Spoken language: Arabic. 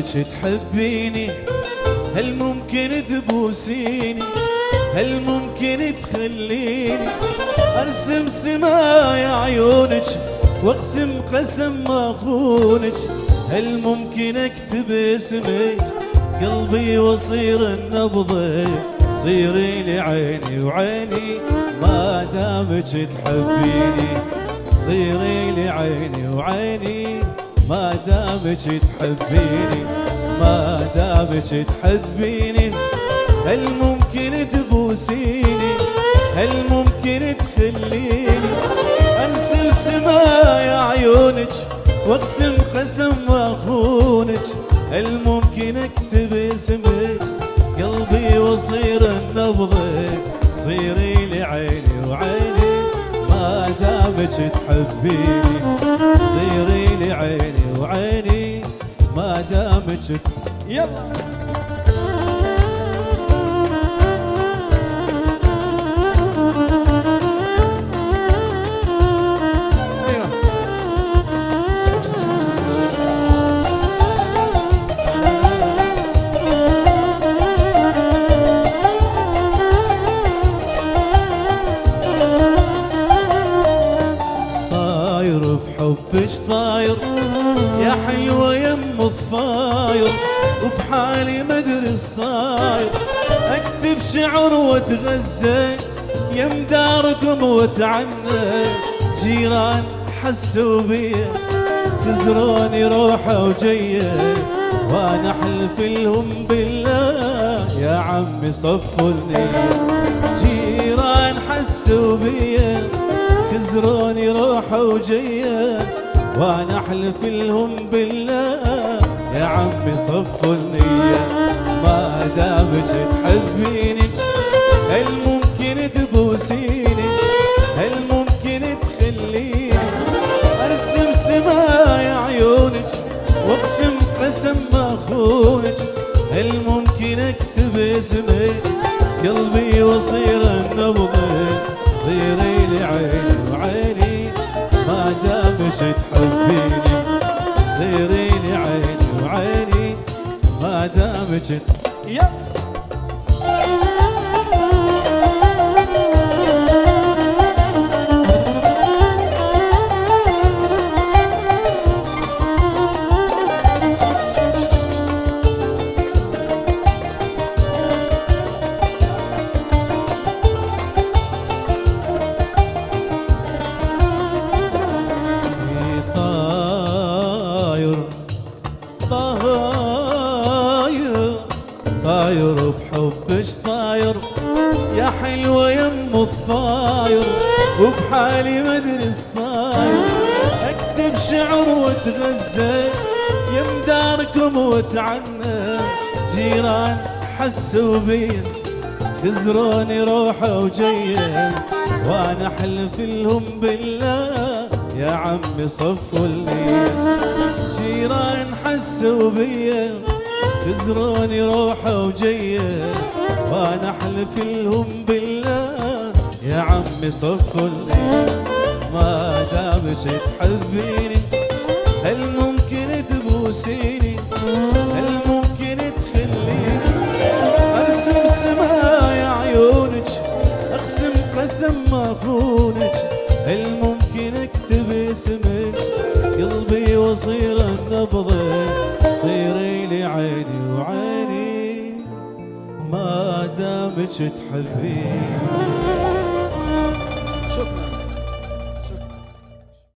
دامك تحبيني هل ممكن تبوسيني؟ هل ممكن تخليني ارسم سماي عيونك واقسم قسم ما اخونك؟ هل ممكن اكتب اسمك قلبي واصير النبض صيري لي عيني وعيني ما دامك تحبيني؟ صيري لي عيني وعيني ما دامك تحبيني؟ ما دامك تحبيني هل ممكن تبوسيني؟ هل ممكن تخليني ارسم سماي عيونك واقسم قسم واخونك؟ هل ممكن اكتب اسمك قلبي واصير النبض صيري لي عيني وعيني ما دامك تحبيني؟ صيري لي عيني وعيني ما دامك يلا حبك طاير يا حلوة يم الضفاير وبحالي مدري الصاير اكتب شعر واتغزى يم داركم واتعنى جيران حسوا بيا خزروني روحه وجيه وانا احلف لهم بالله يا عمي صفوا النية جيران حسوا بيا خزروني روحه وجيه وانا احلف لهم بالله يا عمي صفوا النية ما دامك تحبيني هل ممكن تبوسيني؟ هل ممكن تخليني ارسم سماي عيونك واقسم قسم ما اخونك؟ هل ممكن اكتب اسمك قلبي واصير النبض صيري لي عيني وعيني ما دامك تحبيني؟ صيري لي عيني وعيني ما دامك يلا طاير بحبش طاير يا حلوة يم الضفاير وبحالي مدري الصاير اكتب شعر واتغزى يم داركم واتعنى جيران حسوا بيا خزروني روحه وجيه وانا احلف لهم بالله يا عمي صفوا النية جيران حسوا بيا خزروني روحه وجيه وانا احلف لهم بالله يا عمي صفوا النية ما دامك تحبيني هل ممكن تبوسيني؟ هل ممكن تخليني ارسم سماي عيونك اقسم قسم ما اخونك؟ هل ممكن اكتب اسمك قلبي واصير النبض صيري لي عيني وعيني ما دامك تحبيني؟